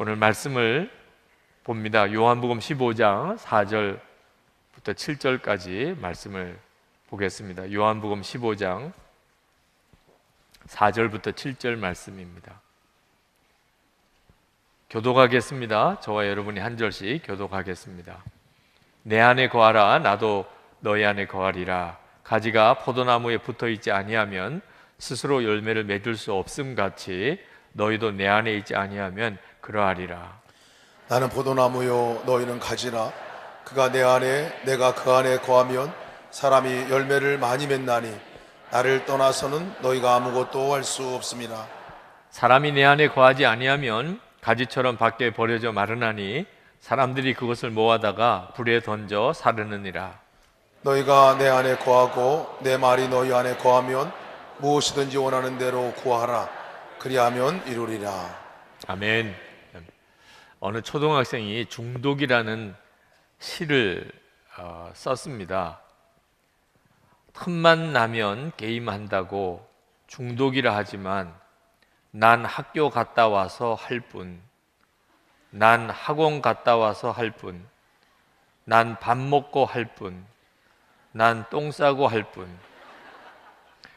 오늘 말씀을 봅니다. 요한복음 15장 4절부터 7절까지 말씀을 보겠습니다. 요한복음 15장 4절부터 7절 말씀입니다. 교독하겠습니다. 저와 여러분이 한 절씩 교독하겠습니다. 내 안에 거하라. 나도 너희 안에 거하리라. 가지가 포도나무에 붙어있지 아니하면 스스로 열매를 맺을 수 없음 같이 너희도 내 안에 있지 아니하면 그러하리라. 나는 포도나무요 너희는 가지라. 그가 내 안에 내가 그 안에 거하면 사람이 열매를 많이 맺나니 나를 떠나서는 너희가 아무것도 할 수 없습니다. 사람이 내 안에 거하지 아니하면 가지처럼 밖에 버려져 마르나니 사람들이 그것을 모아다가 불에 던져 사르느니라. 너희가 내 안에 거하고 내 말이 너희 안에 거하면 무엇이든지 원하는 대로 구하라. 그리하면 이루리라. 아멘. 어느 초등학생이 중독이라는 시를 썼습니다. 틈만 나면 게임한다고 중독이라 하지만 난 학교 갔다 와서 할 뿐, 난 학원 갔다 와서 할 뿐, 난 밥 먹고 할 뿐, 난 똥 싸고 할 뿐.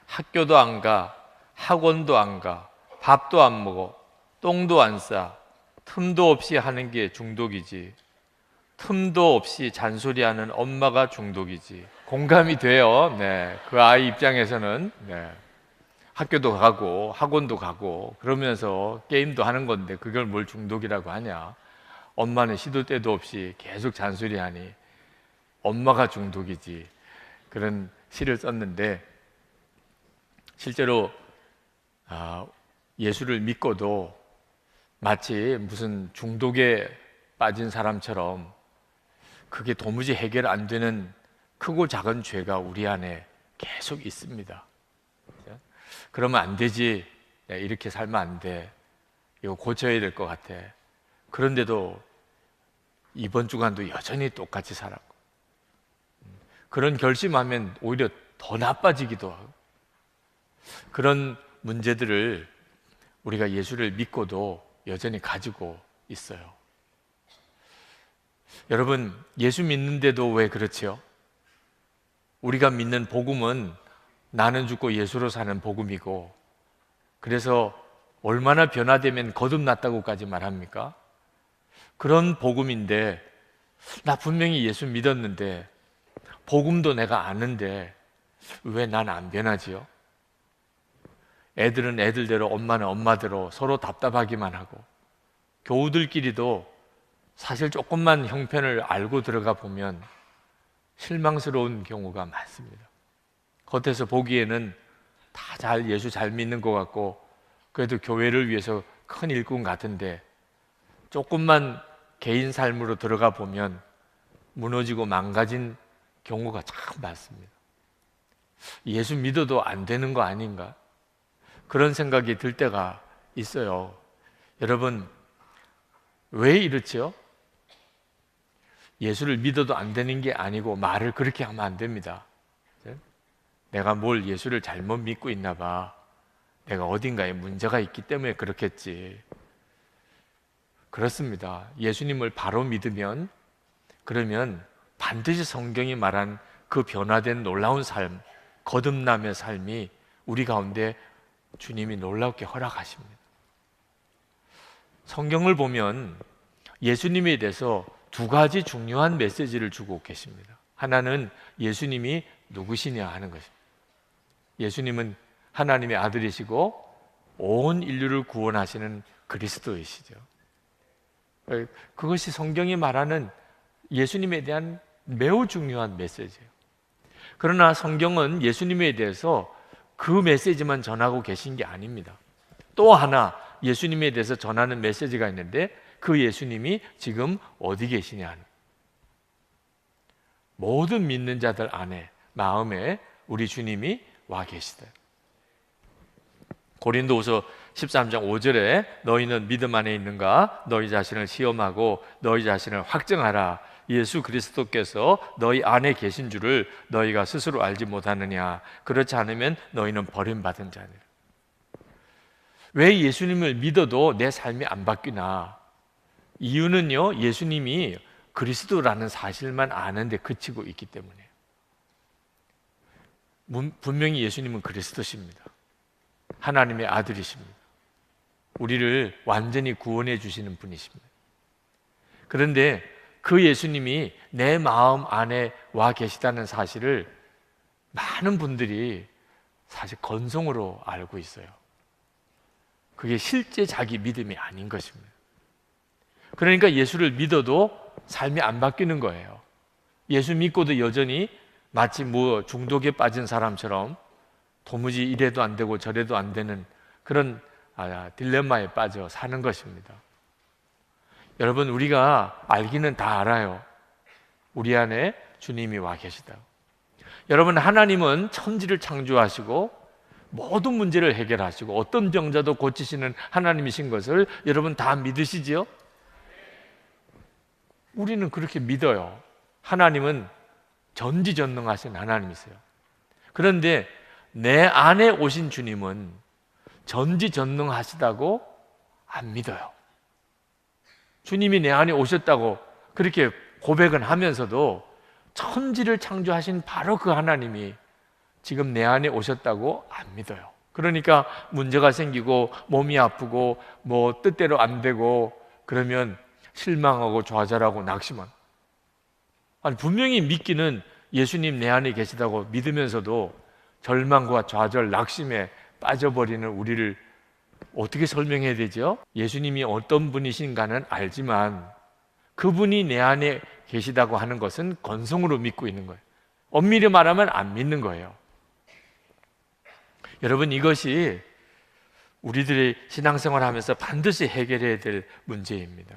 학교도 안 가, 학원도 안 가, 밥도 안 먹어, 똥도 안 싸. 틈도 없이 하는 게 중독이지. 틈도 없이 잔소리하는 엄마가 중독이지. 공감이 돼요. 네, 그 아이 입장에서는 학교도 가고 학원도 가고 그러면서 게임도 하는 건데 그걸 뭘 중독이라고 하냐. 엄마는 시도 때도 없이 계속 잔소리하니 엄마가 중독이지. 그런 시를 썼는데 실제로 예수를 믿고도 마치 무슨 중독에 빠진 사람처럼 그게 도무지 해결 안 되는 크고 작은 죄가 우리 안에 계속 있습니다. 그러면 안 되지. 이렇게 살면 안 돼. 이거 고쳐야 될 것 같아. 그런데도 이번 주간도 여전히 똑같이 살았고, 그런 결심하면 오히려 더 나빠지기도 하고, 그런 문제들을 우리가 예수를 믿고도 여전히 가지고 있어요. 여러분, 예수 믿는데도 왜 그렇지요? 우리가 믿는 복음은 나는 죽고 예수로 사는 복음이고, 그래서 얼마나 변화되면 거듭났다고까지 말합니까? 그런 복음인데 나 분명히 예수 믿었는데 복음도 내가 아는데 왜 난 안 변하지요? 애들은 애들대로 엄마는 엄마대로 서로 답답하기만 하고, 교우들끼리도 사실 조금만 형편을 알고 들어가 보면 실망스러운 경우가 많습니다. 겉에서 보기에는 다 예수 잘 믿는 것 같고 그래도 교회를 위해서 큰 일꾼 같은데 조금만 개인 삶으로 들어가 보면 무너지고 망가진 경우가 참 많습니다. 예수 믿어도 안 되는 거 아닌가? 그런 생각이 들 때가 있어요. 여러분, 왜 이렇지요? 예수를 믿어도 안 되는 게 아니고 말을 그렇게 하면 안 됩니다. 내가 뭘 예수를 잘못 믿고 있나 봐. 내가 어딘가에 문제가 있기 때문에 그렇겠지. 그렇습니다. 예수님을 바로 믿으면, 그러면 반드시 성경이 말한 그 변화된 놀라운 삶, 거듭남의 삶이 우리 가운데 주님이 놀랍게 허락하십니다. 성경을 보면 예수님에 대해서 두 가지 중요한 메시지를 주고 계십니다. 하나는 예수님이 누구시냐 하는 것입니다. 예수님은 하나님의 아들이시고 온 인류를 구원하시는 그리스도이시죠. 그것이 성경이 말하는 예수님에 대한 매우 중요한 메시지예요. 그러나 성경은 예수님에 대해서 그 메시지만 전하고 계신 게 아닙니다. 또 하나 예수님에 대해서 전하는 메시지가 있는데 그 예수님이 지금 어디 계시냐. 모든 믿는 자들 안에, 마음에 우리 주님이 와 계시다. 고린도후서 13장 5절에 너희는 믿음 안에 있는가? 너희 자신을 시험하고 너희 자신을 확증하라. 예수 그리스도께서 너희 안에 계신 줄을 너희가 스스로 알지 못하느냐? 그렇지 않으면 너희는 버림받은 자니라. 왜 예수님을 믿어도 내 삶이 안 바뀌나? 이유는요, 예수님이 그리스도라는 사실만 아는데 그치고 있기 때문이에요. 분명히 예수님은 그리스도십니다. 하나님의 아들이십니다. 우리를 완전히 구원해 주시는 분이십니다. 그런데 그 예수님이 내 마음 안에 와 계시다는 사실을 많은 분들이 사실 건성으로 알고 있어요. 그게 실제 자기 믿음이 아닌 것입니다. 그러니까 예수를 믿어도 삶이 안 바뀌는 거예요. 예수 믿고도 여전히 마치 중독에 빠진 사람처럼 도무지 이래도 안 되고 저래도 안 되는 그런 딜레마에 빠져 사는 것입니다. 여러분, 우리가 알기는 다 알아요. 우리 안에 주님이 와 계시다. 여러분, 하나님은 천지를 창조하시고 모든 문제를 해결하시고 어떤 병자도 고치시는 하나님이신 것을 여러분 다 믿으시지요? 우리는 그렇게 믿어요. 하나님은 전지전능하신 하나님이세요. 그런데 내 안에 오신 주님은 전지전능하시다고 안 믿어요. 주님이 내 안에 오셨다고 그렇게 고백은 하면서도 천지를 창조하신 바로 그 하나님이 지금 내 안에 오셨다고 안 믿어요. 그러니까 문제가 생기고 몸이 아프고 뜻대로 안 되고 그러면 실망하고 좌절하고 낙심한. 분명히 믿기는 예수님 내 안에 계시다고 믿으면서도 절망과 좌절, 낙심에 빠져버리는 우리를 어떻게 설명해야 되죠? 예수님이 어떤 분이신가는 알지만 그분이 내 안에 계시다고 하는 것은 건성으로 믿고 있는 거예요. 엄밀히 말하면 안 믿는 거예요. 여러분, 이것이 우리들의 신앙생활을 하면서 반드시 해결해야 될 문제입니다.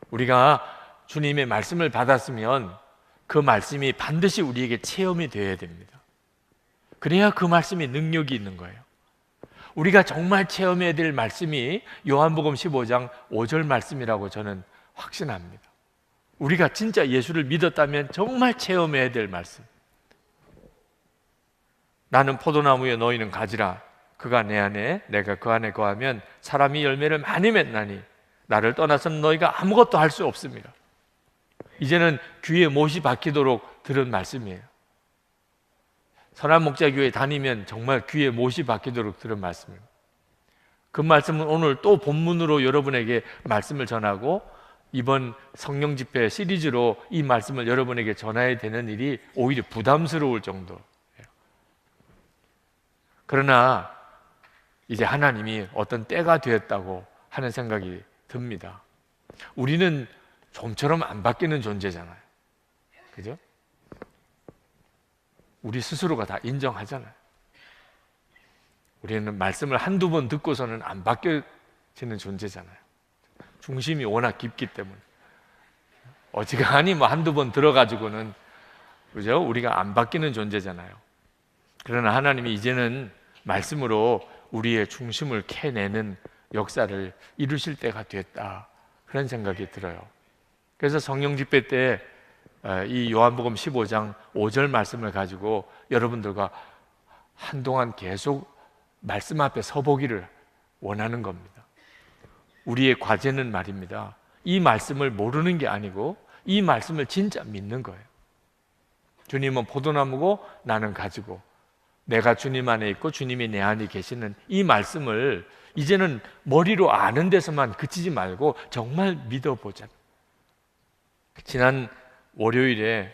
우리가 주님의 말씀을 받았으면 그 말씀이 반드시 우리에게 체험이 되어야 됩니다. 그래야 그 말씀이 능력이 있는 거예요. 우리가 정말 체험해야 될 말씀이 요한복음 15장 5절 말씀이라고 저는 확신합니다. 우리가 진짜 예수를 믿었다면 정말 체험해야 될 말씀. 나는 포도나무에 너희는 가지라. 그가 내 안에 내가 그 안에 거하면 사람이 열매를 많이 맺나니 나를 떠나서는 너희가 아무것도 할 수 없습니다. 이제는 귀에 못이 박히도록 들은 말씀이에요. 선한목자교회 다니면 정말 귀에 못이 박히도록 들은 말씀입니다. 그 말씀은 오늘 또 본문으로 여러분에게 말씀을 전하고 이번 성령집회 시리즈로 이 말씀을 여러분에게 전해야 되는 일이 오히려 부담스러울 정도예요. 그러나 이제 하나님이 어떤 때가 되었다고 하는 생각이 듭니다. 우리는 좀처럼 안 바뀌는 존재잖아요. 그죠? 우리 스스로가 다 인정하잖아요. 우리는 말씀을 한두 번 듣고서는 안 바뀌어지는 존재잖아요. 중심이 워낙 깊기 때문에. 어지간히 한두 번 들어가지고는, 그죠? 우리가 안 바뀌는 존재잖아요. 그러나 하나님이 이제는 말씀으로 우리의 중심을 캐내는 역사를 이루실 때가 됐다. 그런 생각이 들어요. 그래서 성령집회 때 이 요한복음 15장 5절 말씀을 가지고 여러분들과 한동안 계속 말씀 앞에 서보기를 원하는 겁니다. 우리의 과제는 말입니다. 이 말씀을 모르는 게 아니고 이 말씀을 진짜 믿는 거예요. 주님은 포도나무고 나는 가지고 내가 주님 안에 있고 주님이 내 안에 계시는 이 말씀을 이제는 머리로 아는 데서만 그치지 말고 정말 믿어보자. 지난 월요일에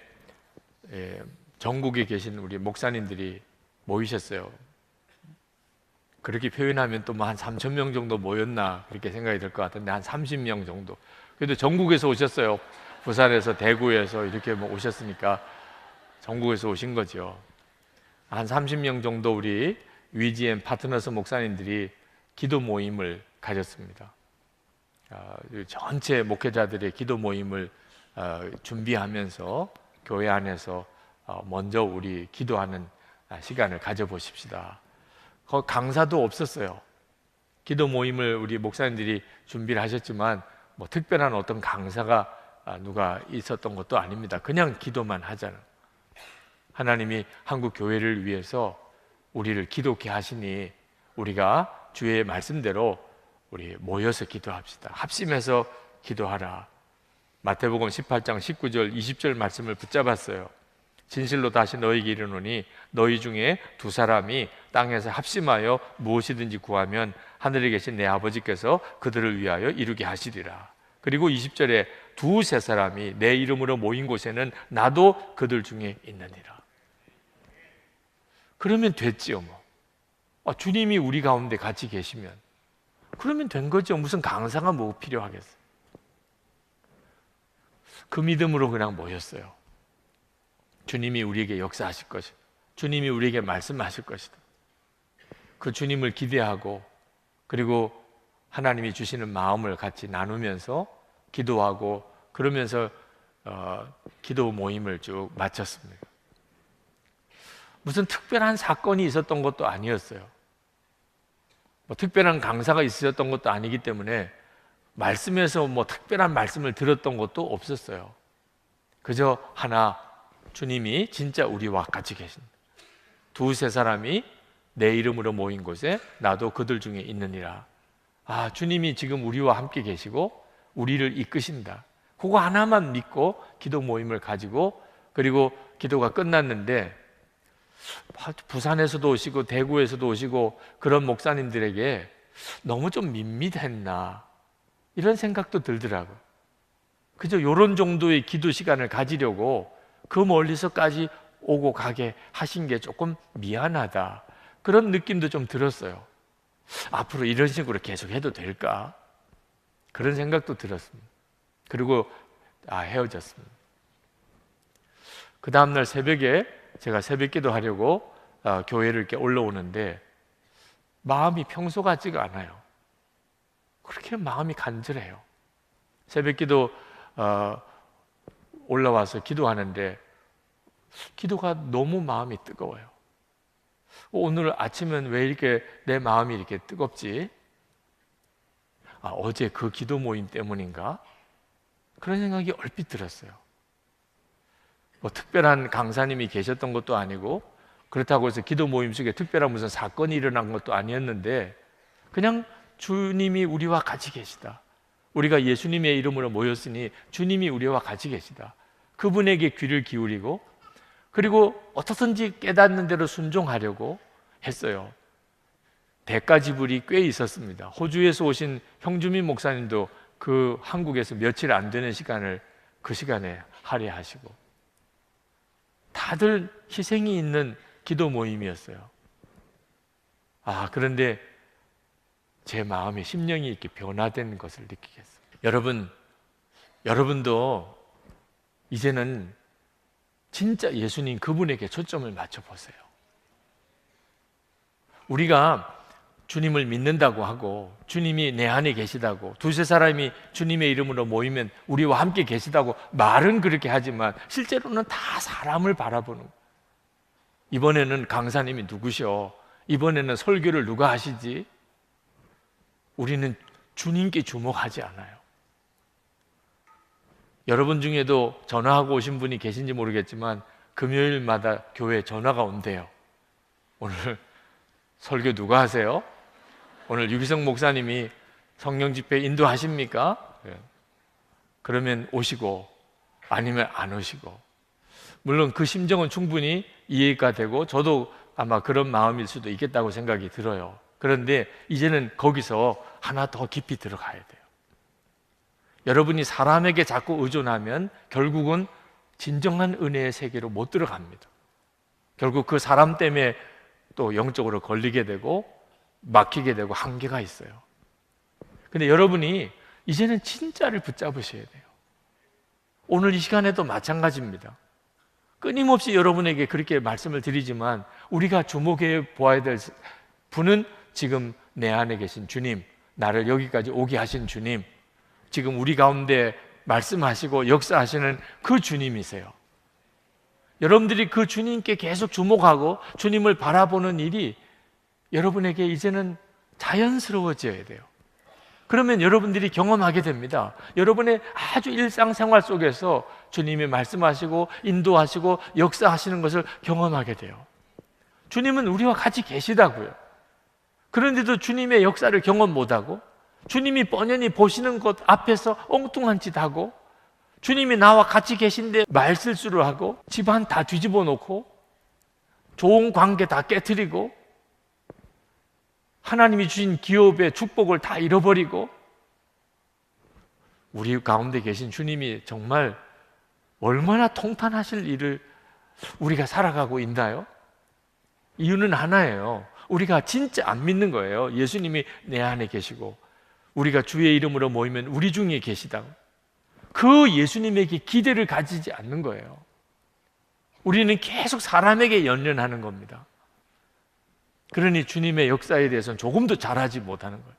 전국에 계신 우리 목사님들이 모이셨어요. 그렇게 표현하면 또 한 3,000명 정도 모였나 그렇게 생각이 들 것 같은데 한 30명 정도. 그래도 전국에서 오셨어요. 부산에서 대구에서 이렇게 오셨으니까 전국에서 오신 거죠. 한 30명 정도 우리 위지엠 파트너스 목사님들이 기도 모임을 가졌습니다. 전체 목회자들의 기도 모임을 준비하면서 교회 안에서 먼저 우리 기도하는 시간을 가져보십시다. 강사도 없었어요. 기도 모임을 우리 목사님들이 준비를 하셨지만 특별한 어떤 강사가 누가 있었던 것도 아닙니다. 그냥 기도만 하잖아요. 하나님이 한국 교회를 위해서 우리를 기독케 하시니 우리가 주의 말씀대로 우리 모여서 기도합시다. 합심해서 기도하라. 마태복음 18장 19절 20절 말씀을 붙잡았어요. 진실로 다시 너희에게 이르노니 너희 중에 두 사람이 땅에서 합심하여 무엇이든지 구하면 하늘에 계신 내 아버지께서 그들을 위하여 이루게 하시리라. 그리고 20절에 두세 사람이 내 이름으로 모인 곳에는 나도 그들 중에 있느니라. 그러면 됐지요 뭐. 주님이 우리 가운데 같이 계시면 그러면 된 거죠. 무슨 강사가 뭐 필요하겠어요. 그 믿음으로 그냥 모였어요. 주님이 우리에게 역사하실 것이다. 주님이 우리에게 말씀하실 것이다. 그 주님을 기대하고 그리고 하나님이 주시는 마음을 같이 나누면서 기도하고 그러면서 기도 모임을 쭉 마쳤습니다. 무슨 특별한 사건이 있었던 것도 아니었어요. 뭐 특별한 강사가 있으셨던 것도 아니기 때문에 말씀에서 뭐 특별한 말씀을 들었던 것도 없었어요. 그저 하나, 주님이 진짜 우리와 같이 계신다. 두세 사람이 내 이름으로 모인 곳에 나도 그들 중에 있느니라. 주님이 지금 우리와 함께 계시고 우리를 이끄신다. 그거 하나만 믿고 기도 모임을 가지고 그리고 기도가 끝났는데 부산에서도 오시고 대구에서도 오시고 그런 목사님들에게 너무 좀 밋밋했나 이런 생각도 들더라고요. 그저 이런 정도의 기도 시간을 가지려고 그 멀리서까지 오고 가게 하신 게 조금 미안하다 그런 느낌도 좀 들었어요. 앞으로 이런 식으로 계속 해도 될까? 그런 생각도 들었습니다. 그리고 헤어졌습니다. 그 다음날 새벽에 제가 새벽기도 하려고 교회를 이렇게 올라오는데 마음이 평소 같지가 않아요. 그렇게 마음이 간절해요. 새벽기도 올라와서 기도하는데 기도가 너무 마음이 뜨거워요. 오늘 아침은 왜 이렇게 내 마음이 이렇게 뜨겁지? 어제 그 기도 모임 때문인가? 그런 생각이 얼핏 들었어요. 뭐 특별한 강사님이 계셨던 것도 아니고 그렇다고 해서 기도 모임 속에 특별한 무슨 사건이 일어난 것도 아니었는데 그냥 주님이 우리와 같이 계시다. 우리가 예수님의 이름으로 모였으니 주님이 우리와 같이 계시다. 그분에게 귀를 기울이고 그리고 어떻든지 깨닫는 대로 순종하려고 했어요. 대가 지불이 꽤 있었습니다. 호주에서 오신 형주민 목사님도 그 한국에서 며칠 안 되는 시간을 그 시간에 할애하시고 다들 희생이 있는 기도 모임이었어요. 그런데 제 마음의 심령이 이렇게 변화된 것을 느끼겠어요. 여러분도 이제는 진짜 예수님 그분에게 초점을 맞춰보세요. 우리가 주님을 믿는다고 하고 주님이 내 안에 계시다고 두세 사람이 주님의 이름으로 모이면 우리와 함께 계시다고 말은 그렇게 하지만 실제로는 다 사람을 바라보는 거예요. 이번에는 강사님이 누구셔? 이번에는 설교를 누가 하시지? 우리는 주님께 주목하지 않아요. 여러분 중에도 전화하고 오신 분이 계신지 모르겠지만 금요일마다 교회에 전화가 온대요. 오늘 설교 누가 하세요? 오늘 유기성 목사님이 성령 집회 인도하십니까? 그러면 오시고 아니면 안 오시고 물론 그 심정은 충분히 이해가 되고 저도 아마 그런 마음일 수도 있겠다고 생각이 들어요. 그런데 이제는 거기서 하나 더 깊이 들어가야 돼요. 여러분이 사람에게 자꾸 의존하면 결국은 진정한 은혜의 세계로 못 들어갑니다. 결국 그 사람 때문에 또 영적으로 걸리게 되고 막히게 되고 한계가 있어요. 근데 여러분이 이제는 진짜를 붙잡으셔야 돼요. 오늘 이 시간에도 마찬가지입니다. 끊임없이 여러분에게 그렇게 말씀을 드리지만 우리가 주목해 보아야 될 분은 지금 내 안에 계신 주님, 나를 여기까지 오게 하신 주님, 지금 우리 가운데 말씀하시고 역사하시는 그 주님이세요. 여러분들이 그 주님께 계속 주목하고 주님을 바라보는 일이 여러분에게 이제는 자연스러워져야 돼요. 그러면 여러분들이 경험하게 됩니다. 여러분의 아주 일상생활 속에서 주님이 말씀하시고 인도하시고 역사하시는 것을 경험하게 돼요. 주님은 우리와 같이 계시다고요. 그런데도 주님의 역사를 경험 못하고 주님이 뻔히 보시는 것 앞에서 엉뚱한 짓 하고, 주님이 나와 같이 계신데 말실수를 하고, 집안 다 뒤집어 놓고, 좋은 관계 다 깨트리고, 하나님이 주신 기업의 축복을 다 잃어버리고, 우리 가운데 계신 주님이 정말 얼마나 통탄하실 일을 우리가 살아가고 있나요? 이유는 하나예요. 우리가 진짜 안 믿는 거예요. 예수님이 내 안에 계시고 우리가 주의 이름으로 모이면 우리 중에 계시다고. 그 예수님에게 기대를 가지지 않는 거예요. 우리는 계속 사람에게 연연하는 겁니다. 그러니 주님의 역사에 대해서는 조금도 잘하지 못하는 거예요.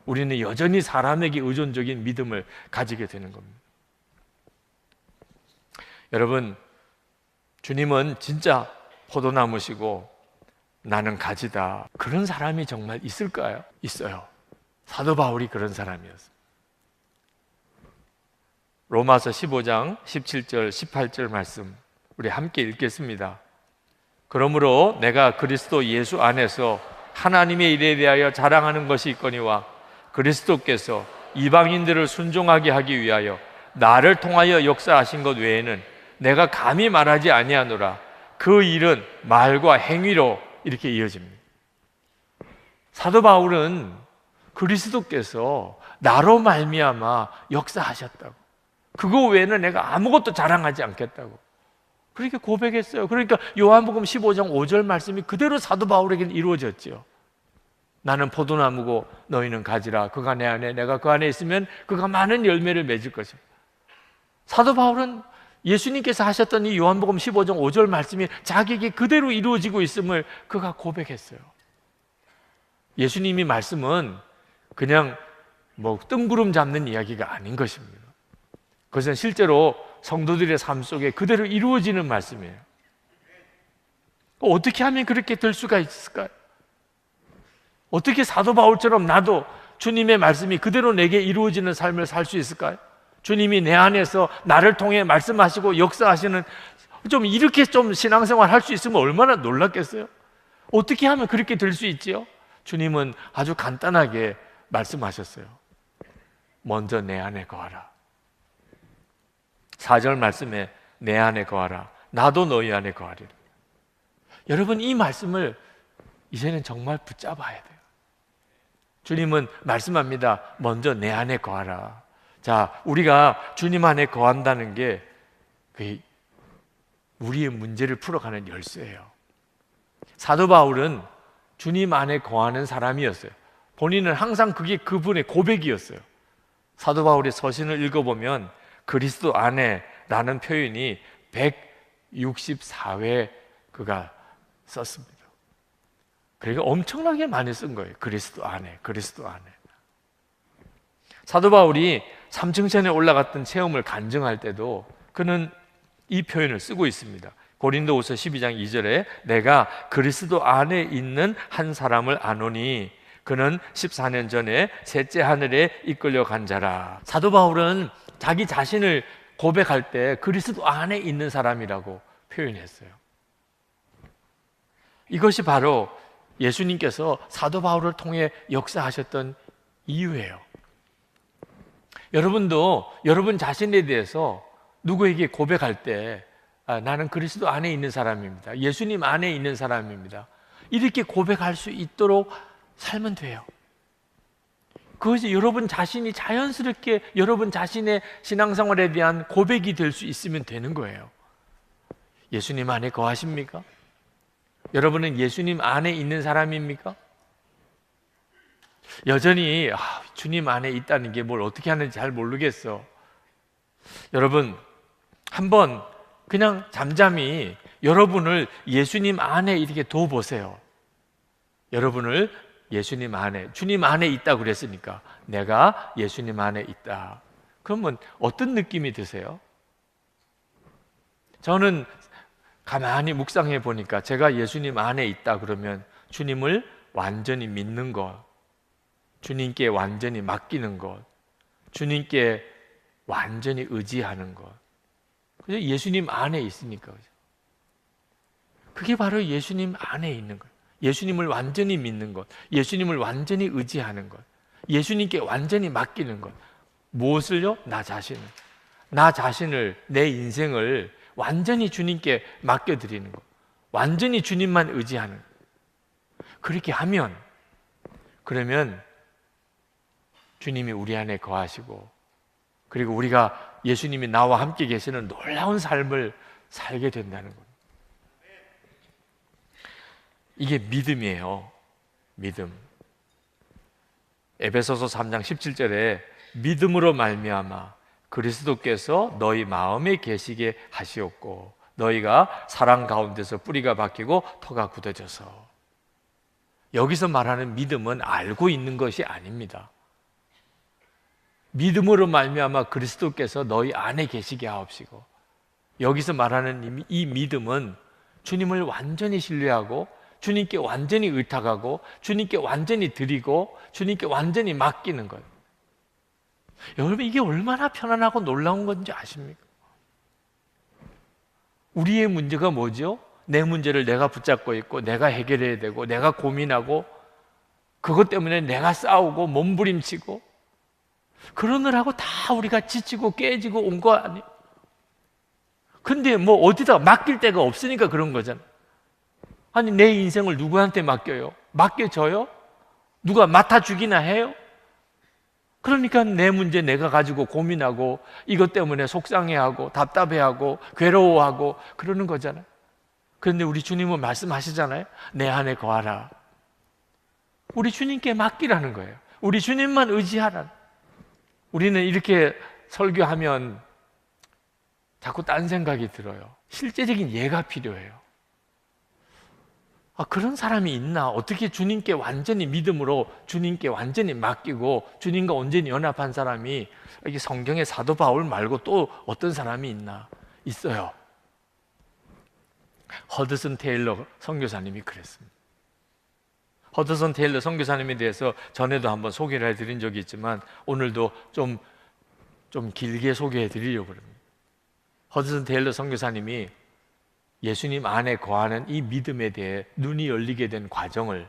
우리는 여전히 사람에게 의존적인 믿음을 가지게 되는 겁니다. 여러분, 주님은 진짜 포도나무시고 나는 가지다. 그런 사람이 정말 있을까요? 있어요. 사도 바울이 그런 사람이었어요. 로마서 15장 17절 18절 말씀 우리 함께 읽겠습니다. 그러므로 내가 그리스도 예수 안에서 하나님의 일에 대하여 자랑하는 것이 있거니와 그리스도께서 이방인들을 순종하게 하기 위하여 나를 통하여 역사하신 것 외에는 내가 감히 말하지 아니하노라. 그 일은 말과 행위로 이렇게 이어집니다. 사도 바울은 그리스도께서 나로 말미암아 역사하셨다고, 그거 외에는 내가 아무것도 자랑하지 않겠다고 그렇게 고백했어요. 그러니까 요한복음 15장 5절 말씀이 그대로 사도 바울에게는 이루어졌죠. 나는 포도나무고 너희는 가지라. 그가 내 안에 내가 그 안에 있으면 그가 많은 열매를 맺을 것이다. 사도 바울은 예수님께서 하셨던 이 요한복음 15장 5절 말씀이 자기에게 그대로 이루어지고 있음을 그가 고백했어요. 예수님이 말씀은 그냥 뜬구름 잡는 이야기가 아닌 것입니다. 그것은 실제로 성도들의 삶 속에 그대로 이루어지는 말씀이에요. 어떻게 하면 그렇게 될 수가 있을까요? 어떻게 사도 바울처럼 나도 주님의 말씀이 그대로 내게 이루어지는 삶을 살 수 있을까요? 주님이 내 안에서 나를 통해 말씀하시고 역사하시는, 이렇게 신앙생활 할 수 있으면 얼마나 놀랍겠어요? 어떻게 하면 그렇게 될 수 있지요? 주님은 아주 간단하게 말씀하셨어요. 먼저 내 안에 거하라. 4절 말씀에 내 안에 거하라. 나도 너희 안에 거하리라. 여러분, 이 말씀을 이제는 정말 붙잡아야 돼요. 주님은 말씀합니다. 먼저 내 안에 거하라. 자, 우리가 주님 안에 거한다는 게 우리의 문제를 풀어가는 열쇠예요. 사도 바울은 주님 안에 거하는 사람이었어요. 본인은 항상 그게 그분의 고백이었어요. 사도 바울의 서신을 읽어보면 그리스도 안에 라는 표현이 164회 그가 썼습니다. 그러니까 엄청나게 많이 쓴 거예요. 그리스도 안에, 그리스도 안에. 사도 바울이 3층천에 올라갔던 체험을 간증할 때도 그는 이 표현을 쓰고 있습니다. 고린도후서 12장 2절에 내가 그리스도 안에 있는 한 사람을 아노니 그는 14년 전에 셋째 하늘에 이끌려 간 자라. 사도 바울은 자기 자신을 고백할 때 그리스도 안에 있는 사람이라고 표현했어요. 이것이 바로 예수님께서 사도 바울을 통해 역사하셨던 이유예요. 여러분도 여러분 자신에 대해서 누구에게 고백할 때 나는 그리스도 안에 있는 사람입니다. 예수님 안에 있는 사람입니다. 이렇게 고백할 수 있도록 살면 돼요. 그것이 여러분 자신이 자연스럽게 여러분 자신의 신앙생활에 대한 고백이 될 수 있으면 되는 거예요. 예수님 안에 거하십니까? 여러분은 예수님 안에 있는 사람입니까? 여전히 주님 안에 있다는 게 뭘 어떻게 하는지 잘 모르겠어. 여러분, 한번 그냥 잠잠히 여러분을 예수님 안에 이렇게 둬보세요. 여러분을 예수님 안에, 주님 안에 있다고 그랬으니까 내가 예수님 안에 있다. 그러면 어떤 느낌이 드세요? 저는 가만히 묵상해 보니까 제가 예수님 안에 있다 그러면 주님을 완전히 믿는 것, 주님께 완전히 맡기는 것, 주님께 완전히 의지하는 것, 그죠? 예수님 안에 있으니까. 그게 바로 예수님 안에 있는 것, 예수님을 완전히 믿는 것, 예수님을 완전히 의지하는 것. 예수님께 완전히 맡기는 것. 무엇을요? 나 자신을, 내 인생을 완전히 주님께 맡겨드리는 것. 완전히 주님만 의지하는 것. 그렇게 하면, 그러면 주님이 우리 안에 거하시고, 그리고 우리가 예수님이 나와 함께 계시는 놀라운 삶을 살게 된다는 것. 이게 믿음이에요. 믿음. 에베소서 3장 17절에 믿음으로 말미암아 그리스도께서 너희 마음에 계시게 하시옵고 너희가 사랑 가운데서 뿌리가 박히고 터가 굳어져서. 여기서 말하는 믿음은 알고 있는 것이 아닙니다. 믿음으로 말미암아 그리스도께서 너희 안에 계시게 하옵시고, 여기서 말하는 이 믿음은 주님을 완전히 신뢰하고 주님께 완전히 의탁하고 주님께 완전히 드리고 주님께 완전히 맡기는 것. 여러분, 이게 얼마나 편안하고 놀라운 건지 아십니까? 우리의 문제가 뭐죠? 내 문제를 내가 붙잡고 있고 내가 해결해야 되고 내가 고민하고 그것 때문에 내가 싸우고 몸부림치고 그러느라고 다 우리가 지치고 깨지고 온 거 아니에요? 근데 뭐 어디다 맡길 데가 없으니까 그런 거잖아. 아니, 내 인생을 누구한테 맡겨요? 맡겨줘요? 누가 맡아주기나 해요? 그러니까 내 문제 내가 가지고 고민하고 이것 때문에 속상해하고 답답해하고 괴로워하고 그러는 거잖아요. 그런데 우리 주님은 말씀하시잖아요. 내 안에 거하라. 우리 주님께 맡기라는 거예요. 우리 주님만 의지하라. 우리는 이렇게 설교하면 자꾸 딴 생각이 들어요. 실제적인 예가 필요해요. 그런 사람이 있나? 어떻게 주님께 완전히 믿음으로 주님께 완전히 맡기고 주님과 온전히 연합한 사람이, 여기 성경에 사도 바울 말고 또 어떤 사람이 있나? 있어요. 허드슨 테일러 선교사님이 그랬습니다. 허드슨 테일러 선교사님에 대해서 전에도 한번 소개를 해드린 적이 있지만 오늘도 좀 길게 소개해 드리려고 합니다. 허드슨 테일러 선교사님이 예수님 안에 거하는 이 믿음에 대해 눈이 열리게 된 과정을,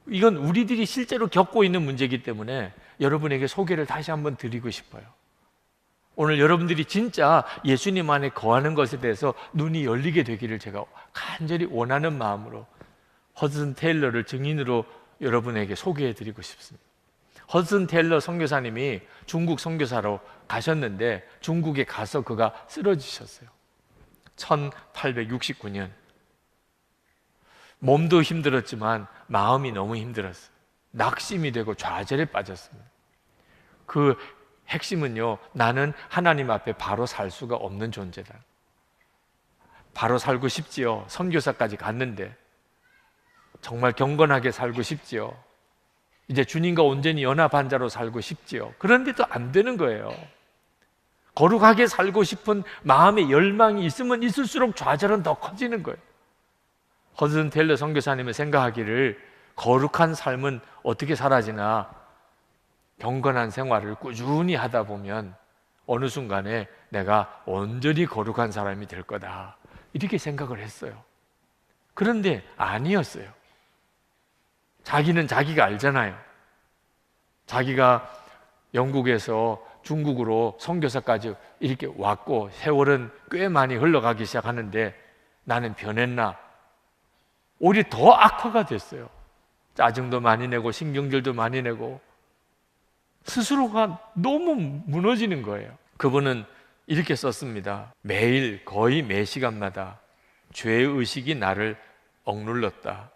이건 우리들이 실제로 겪고 있는 문제이기 때문에 여러분에게 소개를 다시 한번 드리고 싶어요. 오늘 여러분들이 진짜 예수님 안에 거하는 것에 대해서 눈이 열리게 되기를 제가 간절히 원하는 마음으로 허드슨 테일러를 증인으로 여러분에게 소개해 드리고 싶습니다. 허드슨 테일러 선교사님이 중국 선교사로 가셨는데 중국에 가서 그가 쓰러지셨어요. 1869년. 몸도 힘들었지만 마음이 너무 힘들었어요. 낙심이 되고 좌절에 빠졌습니다. 그 핵심은요, 나는 하나님 앞에 바로 살 수가 없는 존재다. 바로 살고 싶지요. 선교사까지 갔는데 정말 경건하게 살고 싶지요. 이제 주님과 온전히 연합한 자로 살고 싶지요. 그런데도 안 되는 거예요. 거룩하게 살고 싶은 마음의 열망이 있으면 있을수록 좌절은 더 커지는 거예요. 허드슨 테일러 선교사님은 생각하기를 거룩한 삶은 어떻게 사라지나 경건한 생활을 꾸준히 하다 보면 어느 순간에 내가 온전히 거룩한 사람이 될 거다, 이렇게 생각을 했어요. 그런데 아니었어요. 자기는 자기가 알잖아요. 자기가 영국에서 중국으로 선교사까지 이렇게 왔고 세월은 꽤 많이 흘러가기 시작하는데 나는 변했나? 오히려 더 악화가 됐어요. 짜증도 많이 내고 신경질도 많이 내고 스스로가 너무 무너지는 거예요. 그분은 이렇게 썼습니다. 매일 거의 매 시간마다 죄의식이 나를 억눌렀다.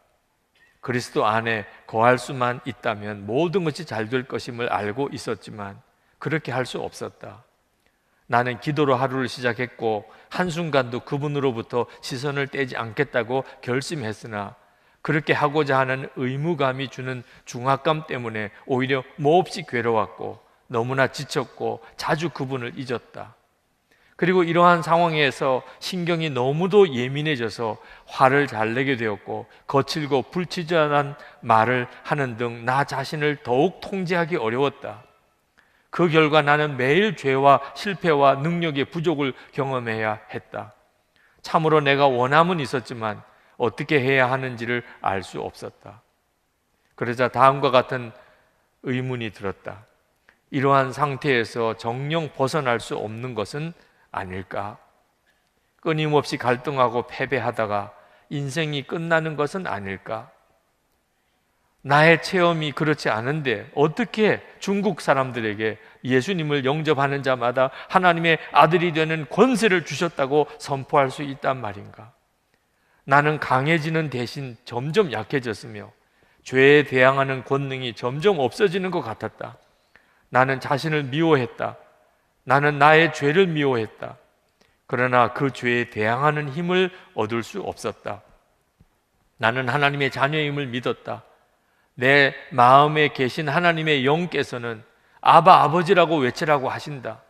그리스도 안에 거할 수만 있다면 모든 것이 잘 될 것임을 알고 있었지만 그렇게 할 수 없었다. 나는 기도로 하루를 시작했고 한순간도 그분으로부터 시선을 떼지 않겠다고 결심했으나 그렇게 하고자 하는 의무감이 주는 중압감 때문에 오히려 몹시 괴로웠고 너무나 지쳤고 자주 그분을 잊었다. 그리고 이러한 상황에서 신경이 너무도 예민해져서 화를 잘 내게 되었고 거칠고 불친절한 말을 하는 등 나 자신을 더욱 통제하기 어려웠다. 그 결과 나는 매일 죄와 실패와 능력의 부족을 경험해야 했다. 참으로 내가 원함은 있었지만 어떻게 해야 하는지를 알 수 없었다. 그러자 다음과 같은 의문이 들었다. 이러한 상태에서 정녕 벗어날 수 없는 것은 아닐까? 끊임없이 갈등하고 패배하다가 인생이 끝나는 것은 아닐까? 나의 체험이 그렇지 않은데 어떻게 중국 사람들에게 예수님을 영접하는 자마다 하나님의 아들이 되는 권세를 주셨다고 선포할 수 있단 말인가? 나는 강해지는 대신 점점 약해졌으며 죄에 대항하는 권능이 점점 없어지는 것 같았다. 나는 자신을 미워했다. 나는 나의 죄를 미워했다. 그러나 그 죄에 대항하는 힘을 얻을 수 없었다. 나는 하나님의 자녀임을 믿었다. 내 마음에 계신 하나님의 영께서는 아바 아버지라고 외치라고 하신다.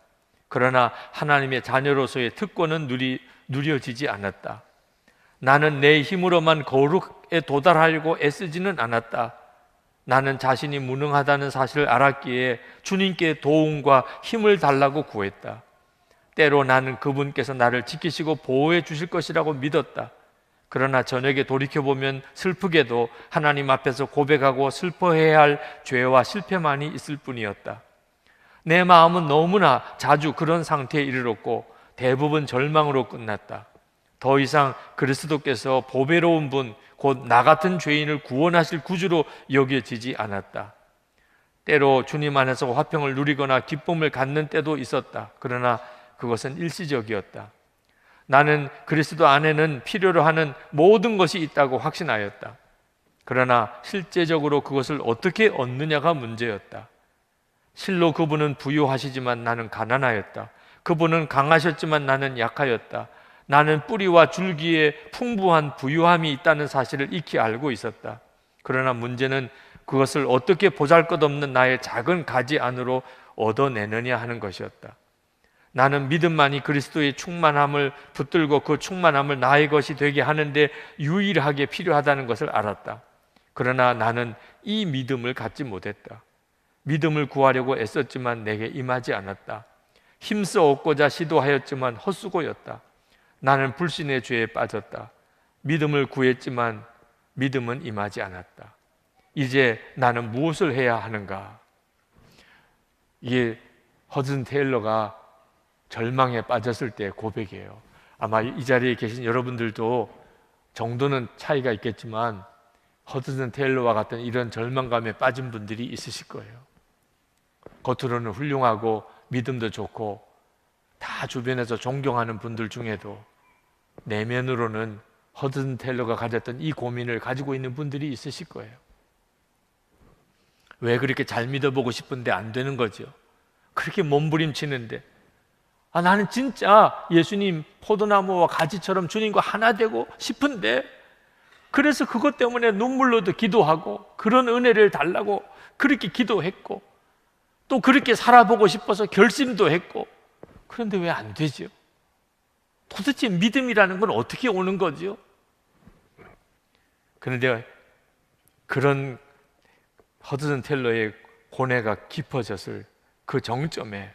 그러나 하나님의 자녀로서의 특권은 누려지지 않았다. 나는 내 힘으로만 거룩에 도달하려고 애쓰지는 않았다. 나는 자신이 무능하다는 사실을 알았기에 주님께 도움과 힘을 달라고 구했다. 때로 나는 그분께서 나를 지키시고 보호해 주실 것이라고 믿었다. 그러나 저녁에 돌이켜보면 슬프게도 하나님 앞에서 고백하고 슬퍼해야 할 죄와 실패만이 있을 뿐이었다. 내 마음은 너무나 자주 그런 상태에 이르렀고 대부분 절망으로 끝났다. 더 이상 그리스도께서 보배로운 분, 곧 나 같은 죄인을 구원하실 구주로 여겨지지 않았다. 때로 주님 안에서 화평을 누리거나 기쁨을 갖는 때도 있었다. 그러나 그것은 일시적이었다. 나는 그리스도 안에는 필요로 하는 모든 것이 있다고 확신하였다. 그러나 실제적으로 그것을 어떻게 얻느냐가 문제였다. 실로 그분은 부유하시지만 나는 가난하였다. 그분은 강하셨지만 나는 약하였다. 나는 뿌리와 줄기에 풍부한 부유함이 있다는 사실을 익히 알고 있었다. 그러나 문제는 그것을 어떻게 보잘것없는 나의 작은 가지 안으로 얻어내느냐 하는 것이었다. 나는 믿음만이 그리스도의 충만함을 붙들고 그 충만함을 나의 것이 되게 하는데 유일하게 필요하다는 것을 알았다. 그러나 나는 이 믿음을 갖지 못했다. 믿음을 구하려고 애썼지만 내게 임하지 않았다. 힘써 얻고자 시도하였지만 헛수고였다. 나는 불신의 죄에 빠졌다. 믿음을 구했지만 믿음은 임하지 않았다. 이제 나는 무엇을 해야 하는가? 이게 허든 테일러가 절망에 빠졌을 때의 고백이에요. 아마 이 자리에 계신 여러분들도 정도는 차이가 있겠지만 허든 테일러와 같은 이런 절망감에 빠진 분들이 있으실 거예요. 겉으로는 훌륭하고 믿음도 좋고 다 주변에서 존경하는 분들 중에도 내면으로는 허든 테일러가 가졌던 이 고민을 가지고 있는 분들이 있으실 거예요. 왜 그렇게 잘 믿어보고 싶은데 안 되는 거죠? 그렇게 몸부림치는데 나는 진짜 예수님 포도나무와 가지처럼 주님과 하나 되고 싶은데 그래서 그것 때문에 눈물로도 기도하고 그런 은혜를 달라고 그렇게 기도했고 또 그렇게 살아보고 싶어서 결심도 했고 그런데 왜 안 되죠? 도대체 믿음이라는 건 어떻게 오는 거죠? 그런데 그런 허드슨 텔러의 고뇌가 깊어졌을 그 정점에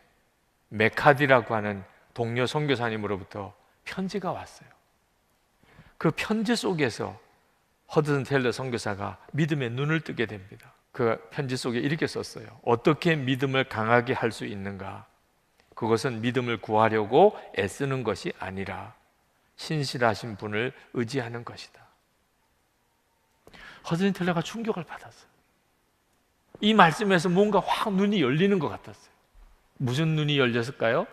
메카디라고 하는 동료 선교사님으로부터 편지가 왔어요. 그 편지 속에서 허드슨 텔러 선교사가 믿음의 눈을 뜨게 됩니다. 그 편지 속에 이렇게 썼어요. 어떻게 믿음을 강하게 할 수 있는가? 그것은 믿음을 구하려고 애쓰는 것이 아니라 신실하신 분을 의지하는 것이다. 허드슨 텔러가 충격을 받았어요. 이 말씀에서 뭔가 확 눈이 열리는 것 같았어요. 무슨 눈이 열렸을까요?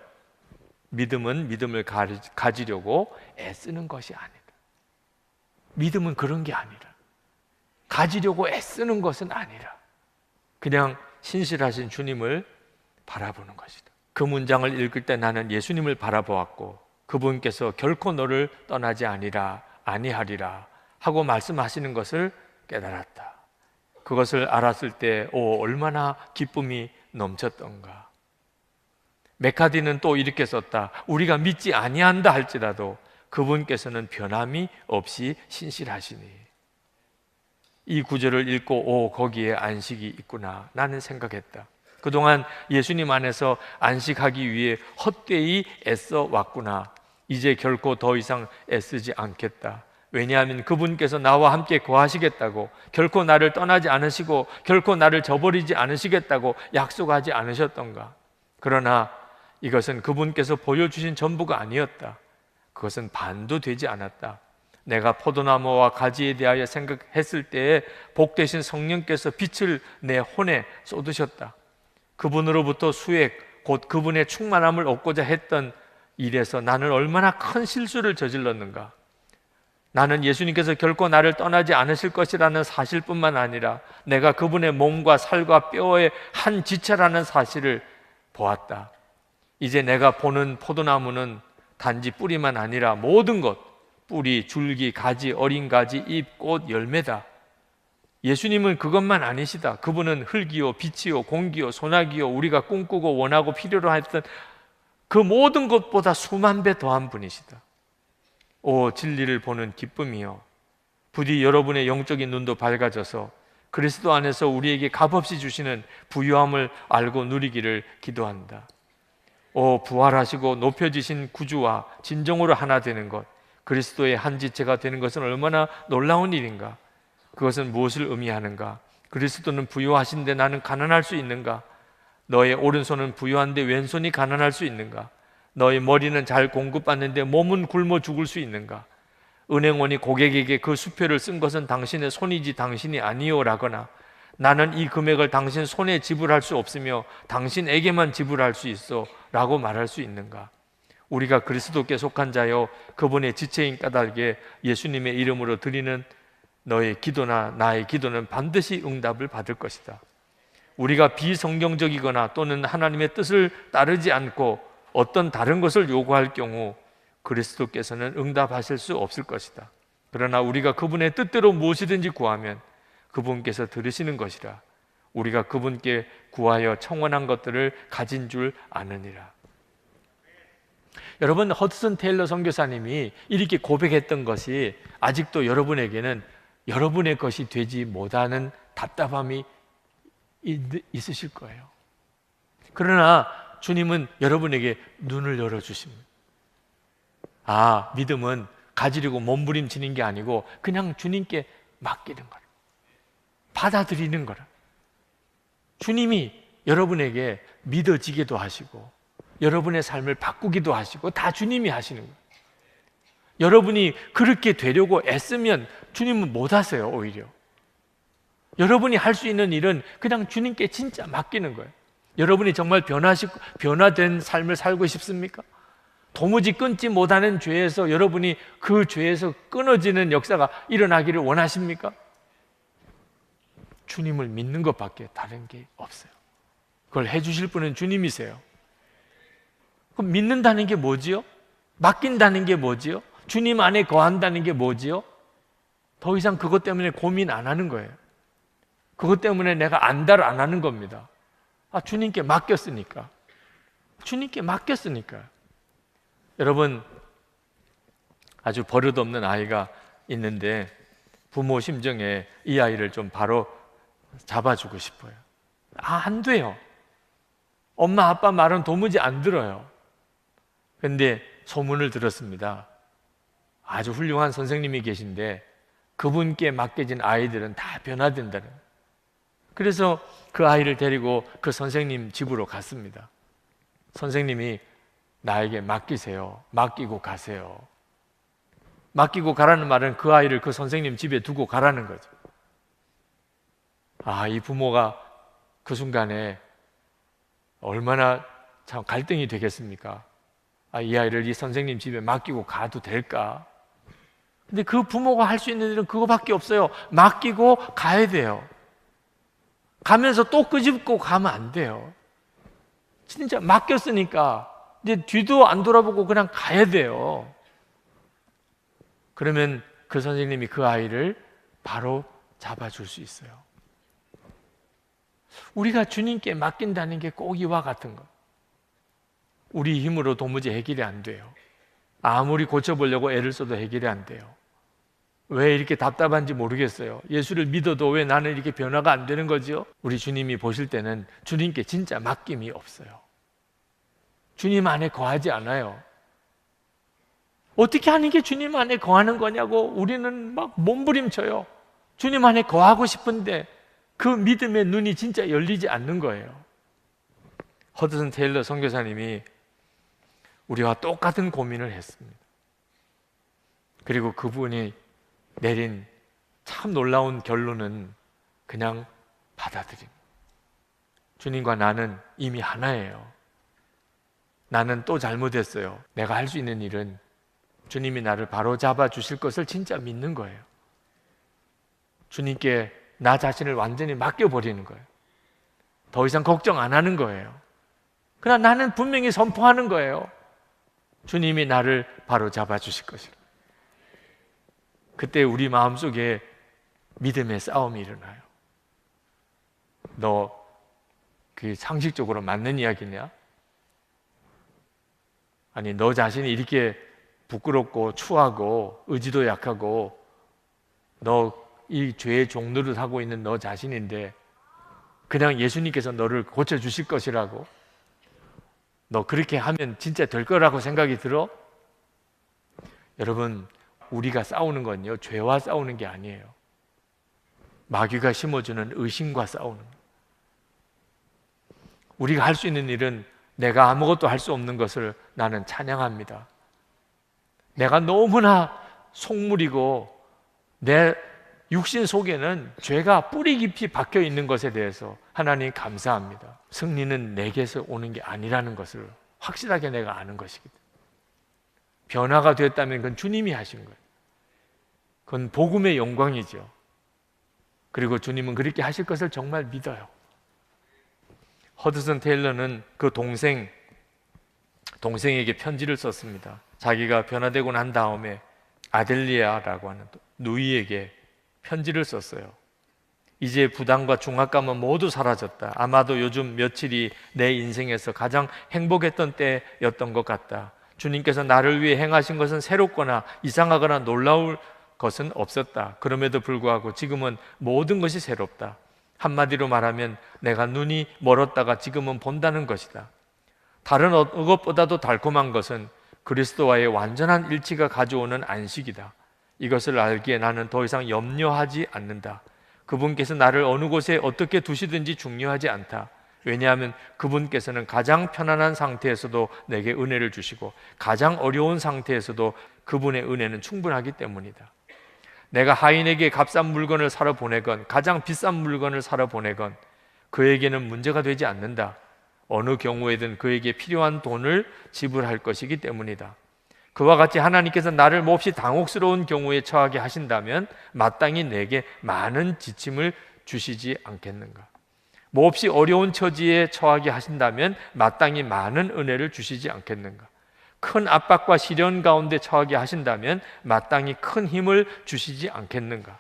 믿음은 믿음을 가지려고 애쓰는 것이 아니다. 믿음은 그런 게 아니라 가지려고 애쓰는 것은 아니라 그냥 신실하신 주님을 바라보는 것이다. 그 문장을 읽을 때 나는 예수님을 바라보았고 그분께서 결코 너를 떠나지 아니하리라 하고 말씀하시는 것을 깨달았다. 그것을 알았을 때 얼마나 기쁨이 넘쳤던가. 메카디는 또 이렇게 썼다. 우리가 믿지 아니한다 할지라도 그분께서는 변함이 없이 신실하시니. 이 구절을 읽고 거기에 안식이 있구나 나는 생각했다. 그동안 예수님 안에서 안식하기 위해 헛되이 애써 왔구나. 이제 결코 더 이상 애쓰지 않겠다. 왜냐하면 그분께서 나와 함께 거하시겠다고, 결코 나를 떠나지 않으시고 결코 나를 저버리지 않으시겠다고 약속하지 않으셨던가? 그러나 이것은 그분께서 보여주신 전부가 아니었다. 그것은 반도 되지 않았다. 내가 포도나무와 가지에 대하여 생각했을 때에 복되신 성령께서 빛을 내 혼에 쏟으셨다. 그분으로부터 수액, 곧 그분의 충만함을 얻고자 했던 일에서 나는 얼마나 큰 실수를 저질렀는가. 나는 예수님께서 결코 나를 떠나지 않으실 것이라는 사실뿐만 아니라 내가 그분의 몸과 살과 뼈의 한 지체라는 사실을 보았다. 이제 내가 보는 포도나무는 단지 뿌리만 아니라 모든 것, 뿌리, 줄기, 가지, 어린 가지, 잎, 꽃, 열매다. 예수님은 그것만 아니시다. 그분은 흙이요, 빛이요, 공기요, 소나기요, 우리가 꿈꾸고 원하고 필요로 했던 그 모든 것보다 수만 배 더한 분이시다. 오, 진리를 보는 기쁨이요, 부디 여러분의 영적인 눈도 밝아져서 그리스도 안에서 우리에게 값없이 주시는 부유함을 알고 누리기를 기도한다. 오, 부활하시고 높여지신 구주와 진정으로 하나 되는 것, 그리스도의 한 지체가 되는 것은 얼마나 놀라운 일인가. 그것은 무엇을 의미하는가? 그리스도는 부유하신데 나는 가난할 수 있는가? 너의 오른손은 부유한데 왼손이 가난할 수 있는가? 너의 머리는 잘 공급받는데 몸은 굶어 죽을 수 있는가? 은행원이 고객에게 그 수표를 쓴 것은 당신의 손이지 당신이 아니오라거나, 나는 이 금액을 당신 손에 지불할 수 없으며 당신에게만 지불할 수 있어 라고 말할 수 있는가? 우리가 그리스도께 속한 자여 그분의 지체인 까닭에 예수님의 이름으로 드리는 너의 기도나 나의 기도는 반드시 응답을 받을 것이다. 우리가 비성경적이거나 또는 하나님의 뜻을 따르지 않고 어떤 다른 것을 요구할 경우 그리스도께서는 응답하실 수 없을 것이다. 그러나 우리가 그분의 뜻대로 무엇이든지 구하면 그분께서 들으시는 것이라. 우리가 그분께 구하여 청원한 것들을 가진 줄 아느니라. 여러분, 허드슨 테일러 선교사님이 이렇게 고백했던 것이 아직도 여러분에게는 여러분의 것이 되지 못하는 답답함이 있으실 거예요. 그러나 주님은 여러분에게 눈을 열어주십니다. 아, 믿음은 가지려고 몸부림치는 게 아니고 그냥 주님께 맡기는 거라, 받아들이는 거라. 주님이 여러분에게 믿어지게도 하시고 여러분의 삶을 바꾸기도 하시고 다 주님이 하시는 거예요. 여러분이 그렇게 되려고 애쓰면 주님은 못 하세요. 오히려 여러분이 할 수 있는 일은 그냥 주님께 진짜 맡기는 거예요. 여러분이 정말 변화된 삶을 살고 싶습니까? 도무지 끊지 못하는 죄에서 여러분이 그 죄에서 끊어지는 역사가 일어나기를 원하십니까? 주님을 믿는 것밖에 다른 게 없어요. 그걸 해주실 분은 주님이세요. 그럼 믿는다는 게 뭐지요? 맡긴다는 게 뭐지요? 주님 안에 거한다는 게 뭐지요? 더 이상 그것 때문에 고민 안 하는 거예요. 그것 때문에 내가 안달 안 하는 겁니다. 아, 주님께 맡겼으니까. 주님께 맡겼으니까. 여러분, 아주 버릇없는 아이가 있는데 부모 심정에 이 아이를 좀 바로 잡아주고 싶어요. 아, 안 돼요. 엄마 아빠 말은 도무지 안 들어요. 그런데 소문을 들었습니다. 아주 훌륭한 선생님이 계신데 그분께 맡겨진 아이들은 다 변화된다는. 그래서 그 아이를 데리고 그 선생님 집으로 갔습니다. 선생님이 나에게 맡기세요. 맡기고 가세요. 맡기고 가라는 말은 그 아이를 그 선생님 집에 두고 가라는 거죠. 아, 이 부모가 그 순간에 얼마나 참 갈등이 되겠습니까? 아, 이 아이를 이 선생님 집에 맡기고 가도 될까? 근데 그 부모가 할 수 있는 일은 그거밖에 없어요. 맡기고 가야 돼요. 가면서 또 끄집고 가면 안 돼요. 진짜 맡겼으니까 이제 뒤도 안 돌아보고 그냥 가야 돼요. 그러면 그 선생님이 그 아이를 바로 잡아줄 수 있어요. 우리가 주님께 맡긴다는 게 꼭 이와 같은 거. 우리 힘으로 도무지 해결이 안 돼요. 아무리 고쳐보려고 애를 써도 해결이 안 돼요. 왜 이렇게 답답한지 모르겠어요. 예수를 믿어도 왜 나는 이렇게 변화가 안 되는 거지요? 우리 주님이 보실 때는 주님께 진짜 맡김이 없어요. 주님 안에 거하지 않아요. 어떻게 하는 게 주님 안에 거하는 거냐고 우리는 막 몸부림쳐요. 주님 안에 거하고 싶은데 그 믿음의 눈이 진짜 열리지 않는 거예요. 허드슨 테일러 선교사님이 우리와 똑같은 고민을 했습니다. 그리고 그분이 내린 참 놀라운 결론은 그냥 받아들입니다. 주님과 나는 이미 하나예요. 나는 또 잘못했어요. 내가 할 수 있는 일은 주님이 나를 바로잡아 주실 것을 진짜 믿는 거예요. 주님께 나 자신을 완전히 맡겨버리는 거예요. 더 이상 걱정 안 하는 거예요. 그러나 나는 분명히 선포하는 거예요. 주님이 나를 바로잡아 주실 것이라. 그때 우리 마음속에 믿음의 싸움이 일어나요. 너 그 상식적으로 맞는 이야기냐? 아니 너 자신이 이렇게 부끄럽고 추하고 의지도 약하고 너 이 죄의 종노릇 하고 있는 너 자신인데 그냥 예수님께서 너를 고쳐주실 것이라고? 너 그렇게 하면 진짜 될 거라고 생각이 들어? 여러분, 우리가 싸우는 건요 죄와 싸우는 게 아니에요. 마귀가 심어주는 의심과 싸우는 거예요. 우리가 할 수 있는 일은 내가 아무것도 할 수 없는 것을 나는 찬양합니다. 내가 너무나 속물이고 내 육신 속에는 죄가 뿌리 깊이 박혀 있는 것에 대해서 하나님 감사합니다. 승리는 내게서 오는 게 아니라는 것을 확실하게 내가 아는 것이거든. 변화가 됐다면 그건 주님이 하신 거예요. 그건 복음의 영광이죠. 그리고 주님은 그렇게 하실 것을 정말 믿어요. 허드슨 테일러는 그 동생에게 편지를 썼습니다. 자기가 변화되고 난 다음에 아델리아라고 하는 누이에게 편지를 썼어요. 이제 부담과 중압감은 모두 사라졌다. 아마도 요즘 며칠이 내 인생에서 가장 행복했던 때였던 것 같다. 주님께서 나를 위해 행하신 것은 새롭거나 이상하거나 놀라울 것은 없었다. 그럼에도 불구하고 지금은 모든 것이 새롭다. 한마디로 말하면 내가 눈이 멀었다가 지금은 본다는 것이다. 다른 것보다도 달콤한 것은 그리스도와의 완전한 일치가 가져오는 안식이다. 이것을 알기에 나는 더 이상 염려하지 않는다. 그분께서 나를 어느 곳에 어떻게 두시든지 중요하지 않다. 왜냐하면 그분께서는 가장 편안한 상태에서도 내게 은혜를 주시고 가장 어려운 상태에서도 그분의 은혜는 충분하기 때문이다. 내가 하인에게 값싼 물건을 사러 보내건 가장 비싼 물건을 사러 보내건 그에게는 문제가 되지 않는다. 어느 경우에든 그에게 필요한 돈을 지불할 것이기 때문이다. 그와 같이 하나님께서 나를 몹시 당혹스러운 경우에 처하게 하신다면 마땅히 내게 많은 지침을 주시지 않겠는가? 몹시 어려운 처지에 처하게 하신다면 마땅히 많은 은혜를 주시지 않겠는가? 큰 압박과 시련 가운데 처하게 하신다면 마땅히 큰 힘을 주시지 않겠는가?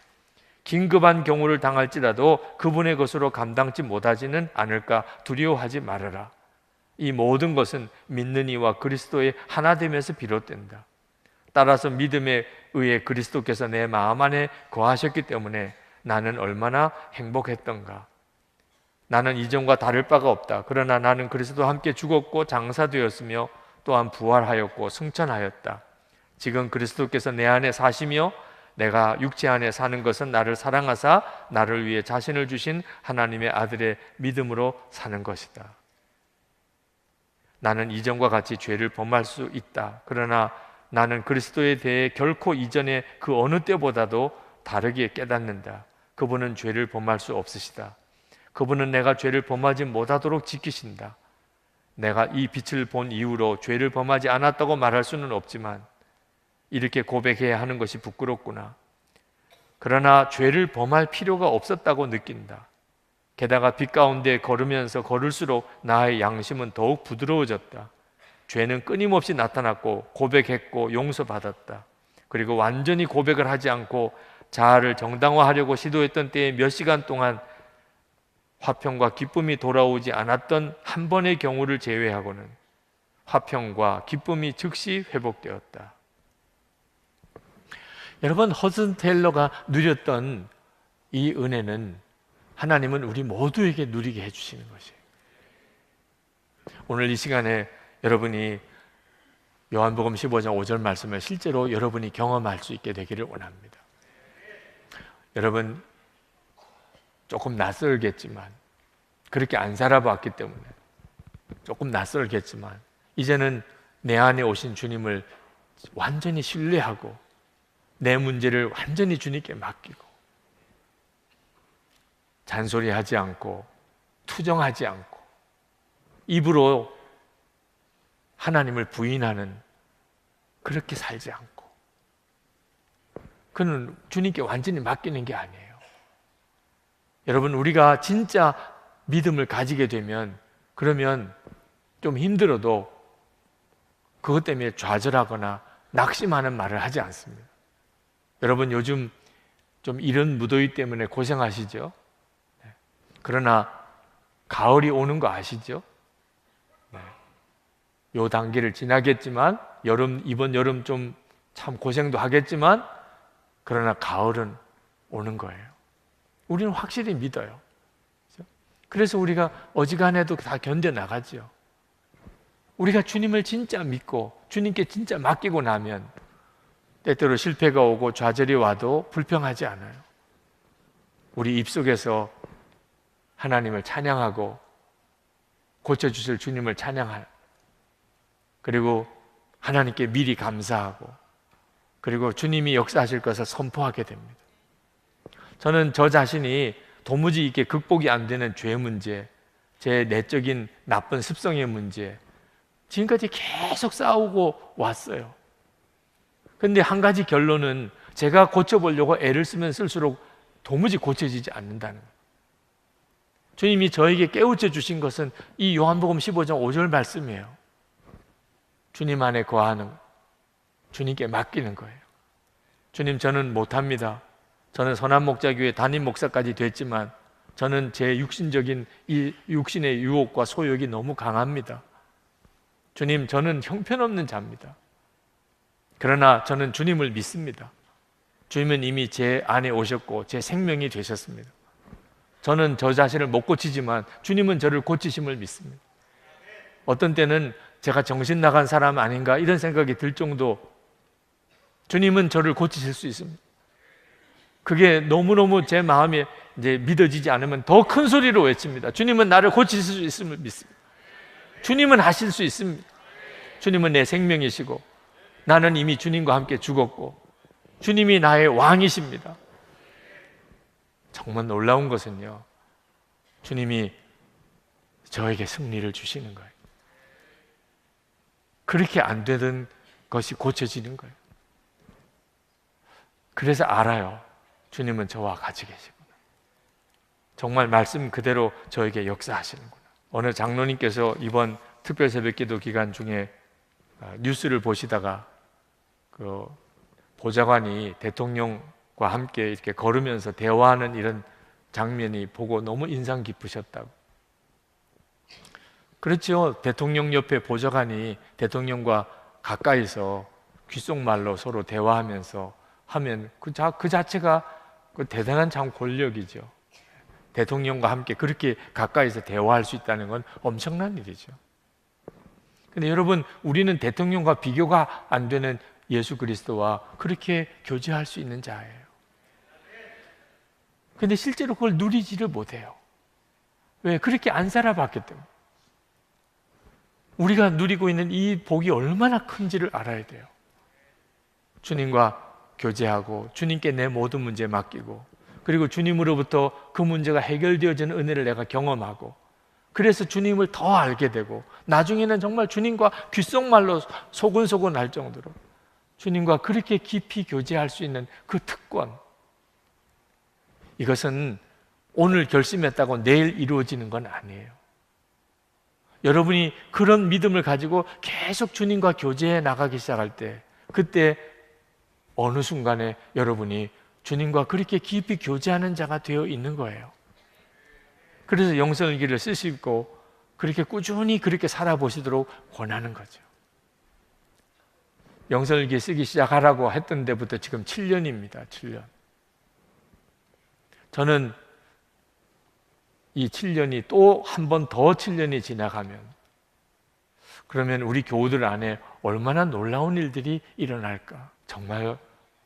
긴급한 경우를 당할지라도 그분의 것으로 감당치 못하지는 않을까 두려워하지 말아라. 이 모든 것은 믿는 이와 그리스도의 하나됨에서 비롯된다. 따라서 믿음에 의해 그리스도께서 내 마음 안에 거하셨기 때문에 나는 얼마나 행복했던가. 나는 이전과 다를 바가 없다. 그러나 나는 그리스도와 함께 죽었고 장사되었으며 또한 부활하였고 승천하였다. 지금 그리스도께서 내 안에 사시며 내가 육체 안에 사는 것은 나를 사랑하사 나를 위해 자신을 주신 하나님의 아들의 믿음으로 사는 것이다. 나는 이전과 같이 죄를 범할 수 있다. 그러나 나는 그리스도에 대해 결코 이전의 그 어느 때보다도 다르게 깨닫는다. 그분은 죄를 범할 수 없으시다. 그분은 내가 죄를 범하지 못하도록 지키신다. 내가 이 빛을 본 이후로 죄를 범하지 않았다고 말할 수는 없지만 이렇게 고백해야 하는 것이 부끄럽구나. 그러나 죄를 범할 필요가 없었다고 느낀다. 게다가 빛 가운데 걸으면서 걸을수록 나의 양심은 더욱 부드러워졌다. 죄는 끊임없이 나타났고 고백했고 용서받았다. 그리고 완전히 고백을 하지 않고 자아를 정당화하려고 시도했던 때에 몇 시간 동안 화평과 기쁨이 돌아오지 않았던 한 번의 경우를 제외하고는 화평과 기쁨이 즉시 회복되었다. 여러분, 허슨 테일러가 누렸던 이 은혜는 하나님은 우리 모두에게 누리게 해주시는 것이에요. 오늘 이 시간에 여러분이 요한복음 15장 5절 말씀을 실제로 여러분이 경험할 수 있게 되기를 원합니다. 여러분, 조금 낯설겠지만, 그렇게 안 살아봤기 때문에 조금 낯설겠지만, 이제는 내 안에 오신 주님을 완전히 신뢰하고 내 문제를 완전히 주님께 맡기고 잔소리하지 않고 투정하지 않고 입으로 하나님을 부인하는, 그렇게 살지 않고, 그는 주님께 완전히 맡기는 게 아니에요. 여러분, 우리가 진짜 믿음을 가지게 되면, 그러면 좀 힘들어도 그것 때문에 좌절하거나 낙심하는 말을 하지 않습니다. 여러분, 요즘 좀 이런 무더위 때문에 고생하시죠? 그러나 가을이 오는 거 아시죠? 요 단계를 지나겠지만, 이번 여름 좀 참 고생도 하겠지만, 그러나 가을은 오는 거예요. 우리는 확실히 믿어요. 그래서 우리가 어지간해도 다 견뎌나가죠. 우리가 주님을 진짜 믿고 주님께 진짜 맡기고 나면 때때로 실패가 오고 좌절이 와도 불평하지 않아요. 우리 입속에서 하나님을 찬양하고 고쳐주실 주님을 찬양하고, 그리고 하나님께 미리 감사하고, 그리고 주님이 역사하실 것을 선포하게 됩니다. 저는 저 자신이 도무지 이게 극복이 안 되는 죄 문제, 제 내적인 나쁜 습성의 문제, 지금까지 계속 싸우고 왔어요. 근데 한 가지 결론은, 제가 고쳐보려고 애를 쓰면 쓸수록 도무지 고쳐지지 않는다는 거예요. 주님이 저에게 깨우쳐 주신 것은 이 요한복음 15장 5절 말씀이에요. 주님 안에 거하는, 주님께 맡기는 거예요. 주님, 저는 못합니다. 저는 선한목자교회 담임 목사까지 됐지만 저는 제 육신적인 이 육신의 유혹과 소욕이 너무 강합니다. 주님, 저는 형편없는 자입니다. 그러나 저는 주님을 믿습니다. 주님은 이미 제 안에 오셨고 제 생명이 되셨습니다. 저는 저 자신을 못 고치지만 주님은 저를 고치심을 믿습니다. 어떤 때는 제가 정신 나간 사람 아닌가 이런 생각이 들 정도, 주님은 저를 고치실 수 있습니다. 그게 너무너무 제 마음에 이제 믿어지지 않으면 더 큰 소리로 외칩니다. 주님은 나를 고칠 수 있음을 믿습니다. 주님은 하실 수 있습니다. 주님은 내 생명이시고 나는 이미 주님과 함께 죽었고 주님이 나의 왕이십니다. 정말 놀라운 것은요, 주님이 저에게 승리를 주시는 거예요. 그렇게 안 되던 것이 고쳐지는 거예요. 그래서 알아요. 주님은 저와 같이 계시구나. 정말 말씀 그대로 저에게 역사하시는구나. 어느 장로님께서 이번 특별 새벽기도 기간 중에 뉴스를 보시다가 그 보좌관이 대통령과 함께 이렇게 걸으면서 대화하는 이런 장면이 보고 너무 인상 깊으셨다고. 그렇죠. 대통령 옆에 보좌관이 대통령과 가까이서 귓속말로 서로 대화하면서 하면 그 자체가 그 대단한 참 권력이죠. 대통령과 함께 그렇게 가까이서 대화할 수 있다는 건 엄청난 일이죠. 근데 여러분, 우리는 대통령과 비교가 안 되는 예수 그리스도와 그렇게 교제할 수 있는 자예요. 근데 실제로 그걸 누리지를 못해요. 왜? 그렇게 안 살아봤기 때문에. 우리가 누리고 있는 이 복이 얼마나 큰지를 알아야 돼요. 주님과 교제하고 주님께 내 모든 문제 맡기고, 그리고 주님으로부터 그 문제가 해결되어지는 은혜를 내가 경험하고, 그래서 주님을 더 알게 되고, 나중에는 정말 주님과 귓속말로 소근소근 할 정도로 주님과 그렇게 깊이 교제할 수 있는 그 특권, 이것은 오늘 결심했다고 내일 이루어지는 건 아니에요. 여러분이 그런 믿음을 가지고 계속 주님과 교제해 나가기 시작할 때, 그때 어느 순간에 여러분이 주님과 그렇게 깊이 교제하는 자가 되어 있는 거예요. 그래서 영성일기를 쓰시고 그렇게 꾸준히 그렇게 살아보시도록 권하는 거죠. 영성일기 쓰기 시작하라고 했던 데부터 지금 7년입니다. 7년. 저는 이 7년이 또 한 번 더 7년이 지나가면 그러면 우리 교우들 안에 얼마나 놀라운 일들이 일어날까? 정말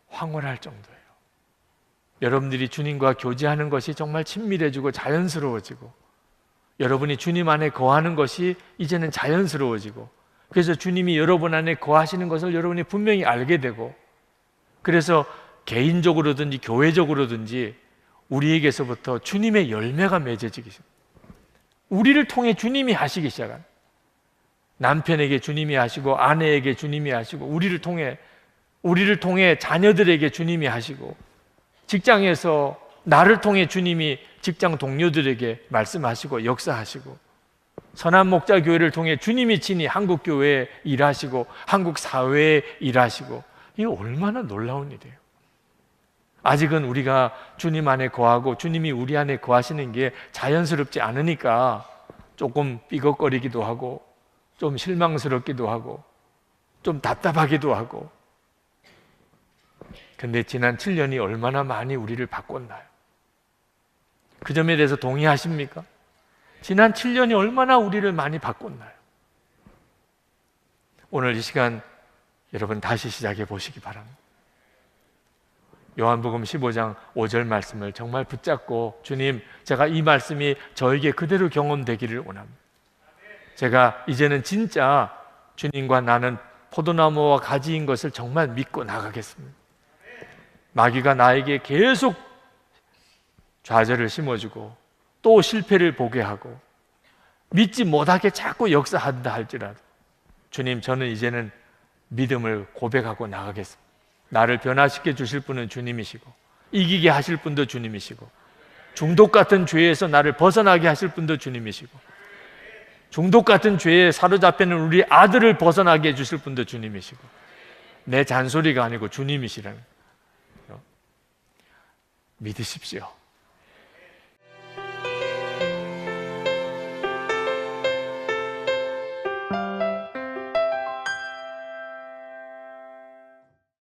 황홀할 정도예요. 여러분들이 주님과 교제하는 것이 정말 친밀해지고 자연스러워지고, 여러분이 주님 안에 거하는 것이 이제는 자연스러워지고, 그래서 주님이 여러분 안에 거하시는 것을 여러분이 분명히 알게 되고, 그래서 개인적으로든지 교회적으로든지 우리에게서부터 주님의 열매가 맺어지기 시작합니다. 우리를 통해 주님이 하시기 시작합니다. 남편에게 주님이 하시고, 아내에게 주님이 하시고, 우리를 통해 자녀들에게 주님이 하시고, 직장에서 나를 통해 주님이 직장 동료들에게 말씀하시고 역사하시고, 선한 목자 교회를 통해 주님이 친히 한국 교회에 일하시고 한국 사회에 일하시고, 이게 얼마나 놀라운 일이에요. 아직은 우리가 주님 안에 거하고 주님이 우리 안에 거하시는 게 자연스럽지 않으니까 조금 삐걱거리기도 하고, 좀 실망스럽기도 하고, 좀 답답하기도 하고. 근데 지난 7년이 얼마나 많이 우리를 바꿨나요? 그 점에 대해서 동의하십니까? 지난 7년이 얼마나 우리를 많이 바꿨나요? 오늘 이 시간 여러분 다시 시작해 보시기 바랍니다. 요한복음 15장 5절 말씀을 정말 붙잡고, 주님, 제가 이 말씀이 저에게 그대로 경험되기를 원합니다. 제가 이제는 진짜 주님과 나는 포도나무와 가지인 것을 정말 믿고 나가겠습니다. 마귀가 나에게 계속 좌절을 심어주고 또 실패를 보게 하고 믿지 못하게 자꾸 역사한다 할지라도, 주님, 저는 이제는 믿음을 고백하고 나가겠습니다. 나를 변화시켜 주실 분은 주님이시고, 이기게 하실 분도 주님이시고, 중독 같은 죄에서 나를 벗어나게 하실 분도 주님이시고, 중독 같은 죄에 사로잡히는 우리 아들을 벗어나게 해주실 분도 주님이시고, 내 잔소리가 아니고 주님이시라는, 믿으십시오.